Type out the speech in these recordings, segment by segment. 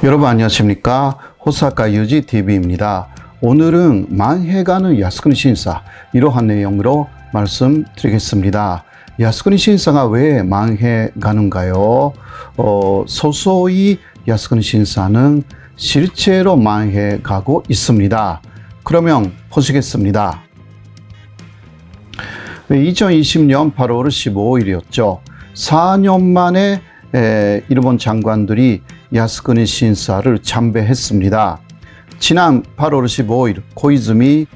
여러분 안녕하십니까? 호사카 유지 TV입니다. 오늘은 망해가는 야스쿠니 신사 이러한 내용으로 말씀드리겠습니다. 야스쿠니 신사가 왜 망해가는가요? 서서히 야스쿠니 신사는 실제로 망해가고 있습니다. 그러면 보시겠습니다. 2020년 8월 15일이었죠. 4년 만에 일본 장관들이 야스쿠니 신사를 참배했습니다. 지난 8월 15일 고이즈미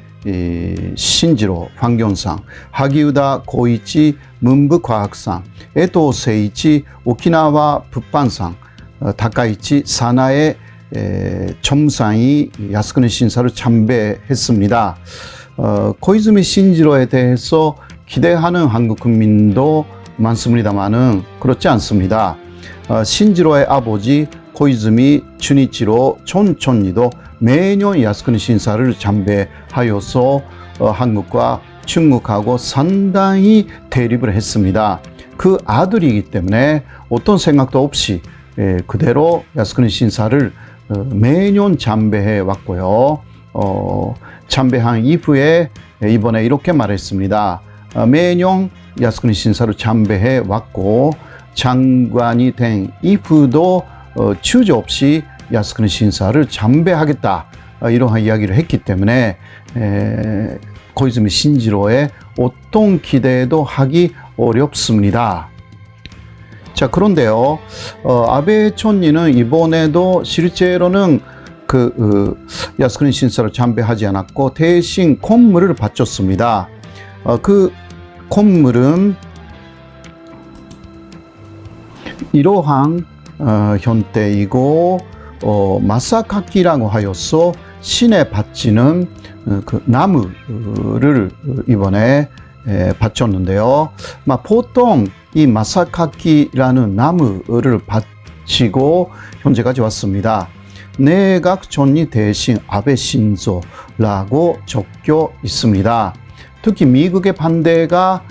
신지로 환경상, 하기우다 고이치 문부과학상, 에토 세이치 오키나와 북반상, 다카이치 사나의 첨상이 야스쿠니 신사를 참배했습니다. 고이즈미 신지로에 대해서 기대하는 한국 국민도 많습니다만은 그렇지 않습니다. 신지로의 아버지 고이즈미 춘이치로 촌촌이도 매년 야스쿠니 신사를 참배하여서 한국과 중국하고 상당히 대립을 했습니다. 그 아들이기 때문에 어떤 생각도 없이 그대로 야스쿠니 신사를 매년 참배해 왔고요. 참배한 이후에 이번에 이렇게 말했습니다. 매년 야스쿠니 신사를 참배해 왔고 장관이 된 이후도 주저없이 야스쿠니 신사를 참배하겠다 이러한 이야기를 했기 때문에 고이즈미 신지로의 어떤 기대도 하기 어렵습니다. 자, 그런데요, 아베 촌리는 이번에도 실제로는 야스쿠니 신사를 참배하지 않았고 대신 콧물을 바쳤습니다. 그 콧물은 이러한 현대이고 마사카키라고 하여서 신에 바치는 그 나무를 이번에 바쳤는데요. 보통 이 마사카키라는 나무를 바치고 현재까지 왔습니다. 내각 존리 대신 아베 신조라고 적혀 있습니다. 특히 미국의 반대가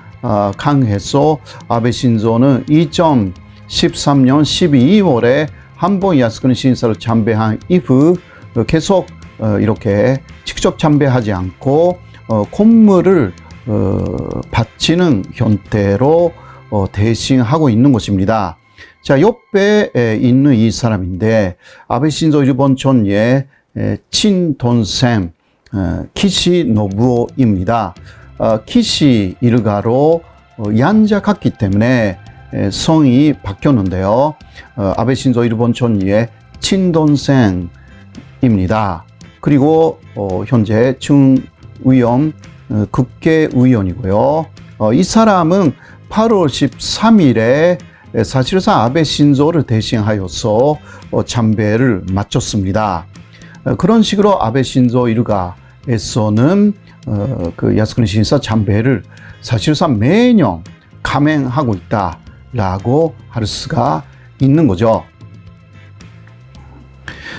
강해서 아베 신조는 2013년 12월에 한번 야스쿠니 신사를 참배한 이후 계속 이렇게 직접 참배하지 않고 콧물을 바치는 형태로 대신하고 있는 것입니다. 자, 옆에 있는 이 사람인데 아베 신조 일본 촌리의 친동생 키시 노부오입니다. 키시 일가로 양자같기 때문에 성이 바뀌었는데요. 아베 신조 일본 촌리의 친동생입니다. 그리고 현재 중의원 국회의원이고요. 이 사람은 8월 13일에 사실상 아베 신조를 대신하여서 참배를 마쳤습니다. 그런 식으로 아베 신조 일가에서는 그 야스쿠니 신사 참배를 사실상 매년 감행하고 있다라고 할 수가 있는 거죠.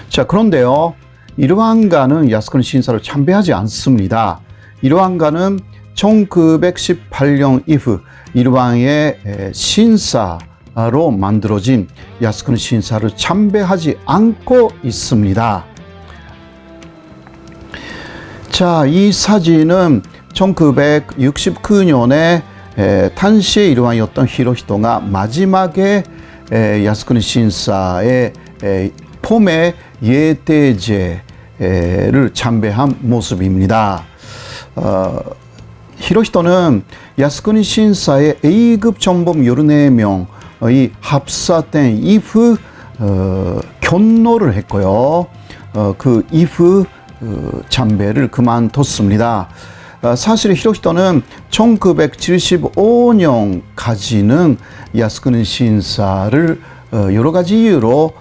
자, 그런데요, 일왕가는 야스쿠니 신사를 참배하지 않습니다. 일왕가는 1918년 이후 일왕의 신사로 만들어진 야스쿠니 신사를 참배하지 않고 있습니다. 자, 이 사진은 1969년에 탄시의 일왕이었던 히로히토가 마지막에 야스쿠니 신사의 폼의 예대제를 참배한 모습입니다. 히로히토는 야스쿠니 신사의 A급 전범 14명의 합사된 이후 견노를 했고요. 그 이후 참배를 그만뒀습니다. 사실 히로히토는 1975년까지는 야스쿠니 신사를 여러 가지 이유로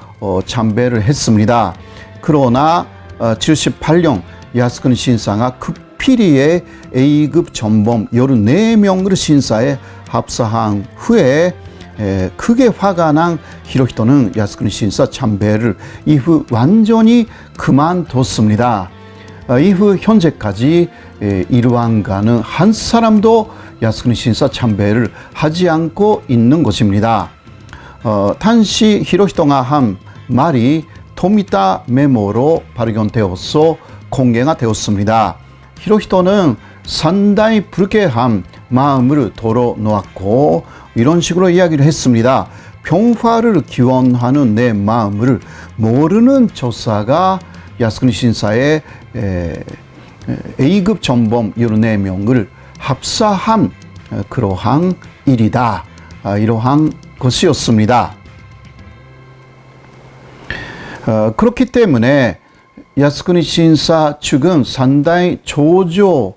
참배를 했습니다. 그러나 78년 야스쿠니 신사가 극필이의 A급 전범 14명을 신사에 합사한 후에 크게 화가 난 히로히토는 야스쿠니 신사 참배를 이후 완전히 그만뒀습니다. 이후 현재까지 일왕가는 한 사람도 야스쿠니 신사 참배를 하지 않고 있는 것입니다. 탄시 히로히토가 한 말이 토미타 메모로 발견되어서 공개가 되었습니다. 히로히토는 상당히 불쾌한 마음을 털어놓았고 이런 식으로 이야기를 했습니다. 평화를 기원하는 내 마음을 모르는 조사가 야스쿠니 신사의 A급 전범 14명을 합사한 그러한 일이다. 이러한 것이었습니다. 그렇기 때문에 야스쿠니 신사 측은 상당히 조조함을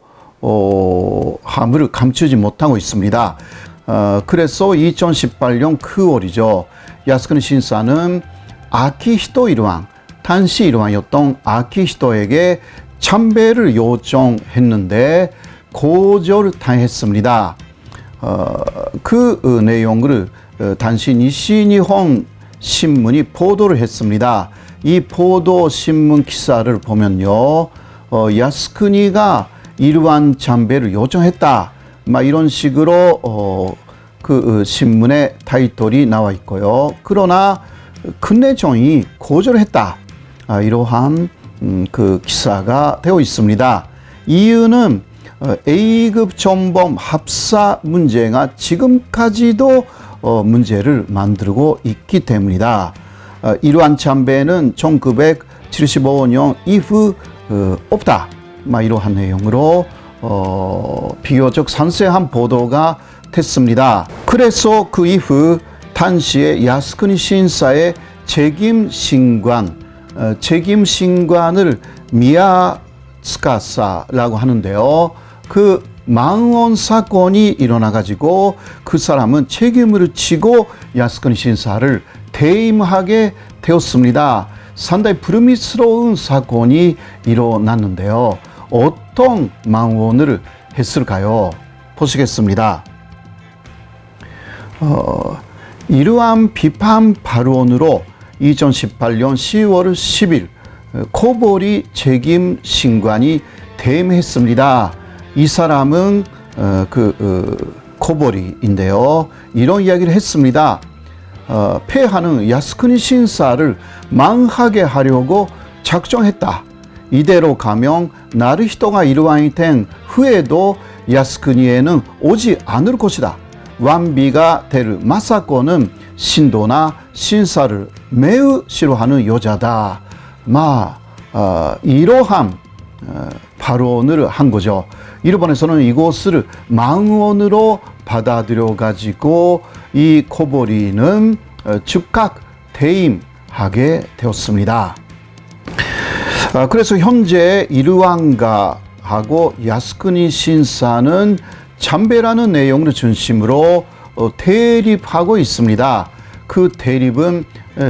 감추지 못하고 있습니다. 그래서 2018년 9월이죠. 야스쿠니 신사는 아키히토 일왕, 단시 일왕이었던 아키히토에게 참배를 요청했는데 거절당했습니다. 그 내용을 단시 니시니혼 신문이 보도를 했습니다. 이 보도 신문 기사를 보면요, 야스쿠니가 일완 참배를 요청했다. 이런 식으로 그 신문의 타이틀이 나와 있고요. 그러나 근내정이 거절했다. 이러한 그 기사가 되어 있습니다. 이유는 A급 전범 합사 문제가 지금까지도 문제를 만들고 있기 때문이다. 일완 참배는 1975년 이후 없다. 이러한 내용으로 비교적 상세한 보도가 됐습니다. 그래서 그 이후 당시에 야스쿠니 신사의 책임신관을 미야츠카사라고 하는데요. 그 망원 사건이 일어나가지고 그 사람은 책임을 지고 야스쿠니 신사를 퇴임하게 되었습니다. 상당히 불미스러운 사건이 일어났는데요. 어떤 망원을 했을까요? 보시겠습니다. 이러한 비판 발언으로 2018년 10월 10일 코보리 책임신관이 퇴임했습니다. 이 사람은 코보리인데요. 이런 이야기를 했습니다. 폐하는 야스쿠니 신사를 망하게 하려고 작정했다. 이대로 가면 나루히토가 일왕이 된 후에도 야스쿠니에는 오지 않을 것이다. 완비가 될 마사코는 신도나 신사를 매우 싫어하는 여자다. 이러한 발언을 한 거죠. 일본에서는 이것을 망언으로 받아들여 가지고 이 코보리는 즉각 퇴임하게 되었습니다. 그래서 현재 일왕가하고 야스쿠니 신사는 참배라는 내용을 중심으로 대립하고 있습니다. 그 대립은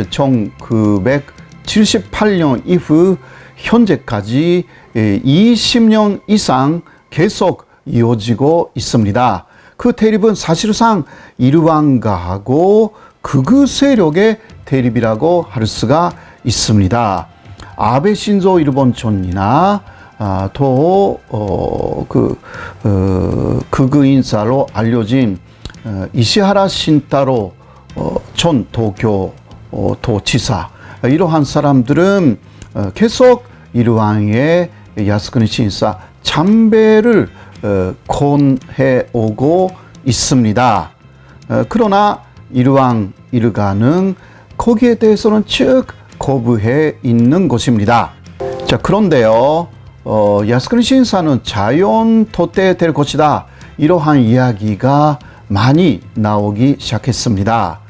1978년 이후 현재까지 20년 이상 계속 이어지고 있습니다. 그 대립은 사실상 일왕가하고 극우 세력의 대립이라고 할 수가 있습니다. 아베 신조 일본 총리나 또 극우 인사로 알려진 이시하라 신타로 전 도쿄 도지사, 이러한 사람들은 계속 일왕의 야스쿠니 신사 참배를 권해오고 있습니다. 그러나 일왕 일가는 거기에 대해서는 즉 거부해 있는 것입니다. 자, 그런데요, 야스쿠니 신사는 자연 토대될 것이다. 이러한 이야기가 많이 나오기 시작했습니다.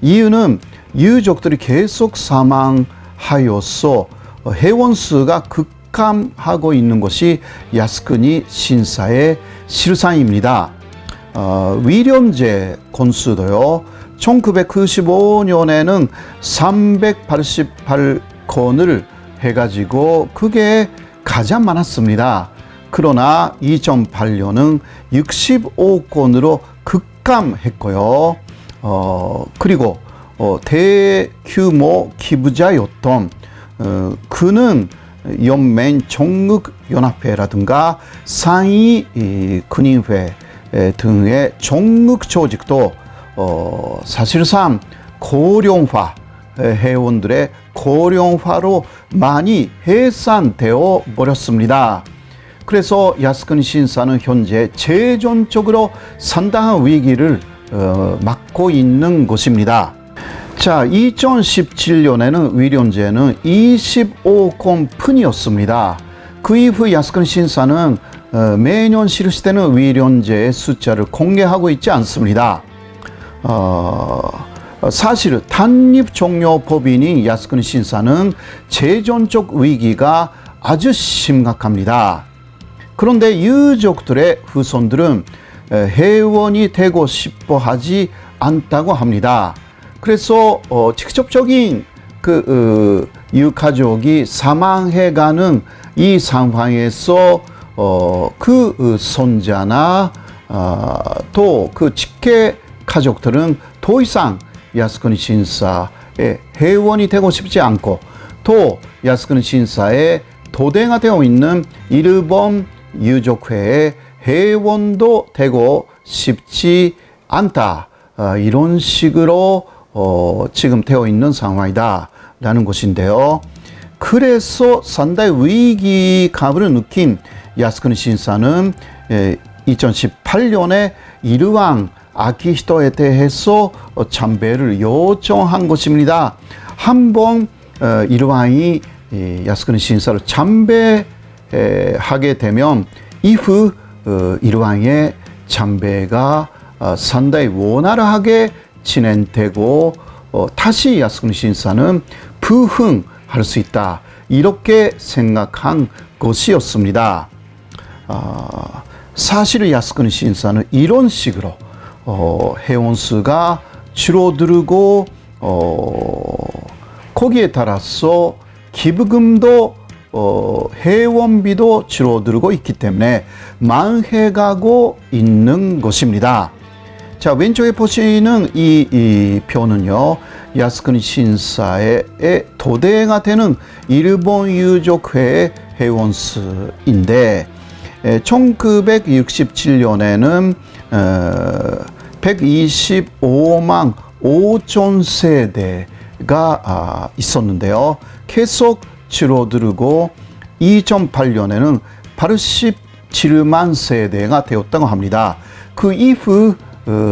이유는 유족들이 계속 사망하여서 회원 수가 급감하고 있는 것이 야스쿠니 신사의 실상입니다. 위련제 건수도요, 1995년에는 388건을 해가지고 그게 가장 많았습니다. 그러나 2008년은 65건으로 급감했고요. 그리고 대규모 기부자였던 그는 연맹 종극연합회라든가 상위 군인회 등의 종극 조직도 사실상 고령화 회원들의 고령화로 많이 해산되어 버렸습니다. 그래서 야스쿠니 신사는 현재 재정적으로 상당한 위기를 맞고 있는 것입니다. 자, 2017년에는 위련제는 25건뿐이었습니다. 그 이후 야스쿠니 신사는 매년 실시되는 위련제의 숫자를 공개하고 있지 않습니다. 사실 단립종료법인인 야스쿠니 신사는 재정적 위기가 아주 심각합니다. 그런데 유족들의 후손들은 회원이 되고 싶어 하지 않다고 합니다. 그래서 직접적인 유가족이 사망해가는 이 상황에서 그 손자나 또 그 직계 가족들은 더 이상 야스쿠니 신사의 회원이 되고 싶지 않고 또 야스쿠니 신사의 도대가 되어 있는 일본 유족회의 회원도 되고 싶지 않다. 이런 식으로 지금 되어 있는 상황이다라는 것인데요. 그래서 상당히 위기감을 느낀 야스쿠니 신사는 2018년에 이르왕 아키히토에 대해서 참배를 요청한 것입니다. 한번 이르왕이 야스쿠니 신사를 참배하게 되면 이후 이르왕의 참배가 상당히 원활하게 진행되고 다시 야스쿠니 신사는 부흥할 수 있다. 이렇게 생각한 것이었습니다. 사실 야스쿠니 신사는 이런 식으로 회원수가 줄어들고 거기에 따라서 기부금도 회원비도 줄어들고 있기 때문에 망해가고 있는 것입니다. 자, 왼쪽에 보시는 이 표는요, 야스쿠니 신사의 도대가 되는 일본 유족회의 회원수인데 1967년에는 125만 5천 세대가 있었는데요. 계속 줄어들고 2008년에는 87만 세대가 되었다고 합니다. 그 이후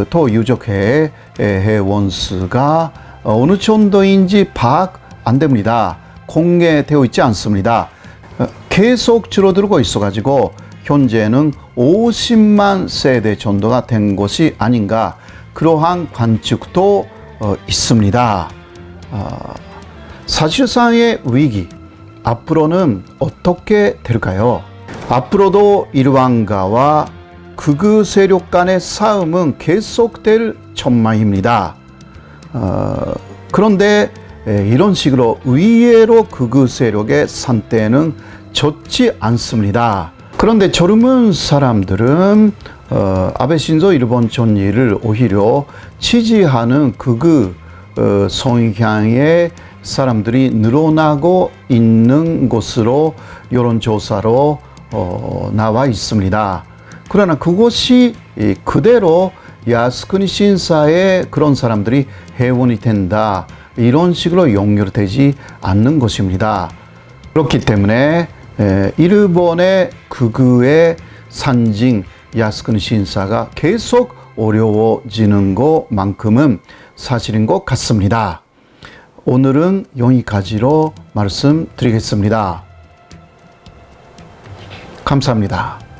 또 유족회의 회원수가 어느 정도인지 파악 안 됩니다. 공개되어 있지 않습니다. 계속 줄어들고 있어가지고 현재는 50만 세대 정도가 된 것이 아닌가, 그러한 관측도 있습니다. 사실상의 위기, 앞으로는 어떻게 될까요? 앞으로도 일왕가와 극우 세력 간의 싸움은 계속될 전망입니다. 그런데 이런 식으로 의외로 극우 세력의 산대는 젖지 않습니다. 그런데 젊은 사람들은 아베 신조 일본 총리를 오히려 지지하는 극우 성향의 사람들이 늘어나고 있는 것으로 여론조사로 나와 있습니다. 그러나 그것이 그대로 야스쿠니 신사의 그런 사람들이 회원이 된다, 이런 식으로 연결되지 않는 것입니다. 그렇기 때문에 일본의 극우의 상징 야스쿠니 신사가 계속 어려워지는 것만큼은 사실인 것 같습니다. 오늘은 여기까지로 말씀드리겠습니다. 감사합니다.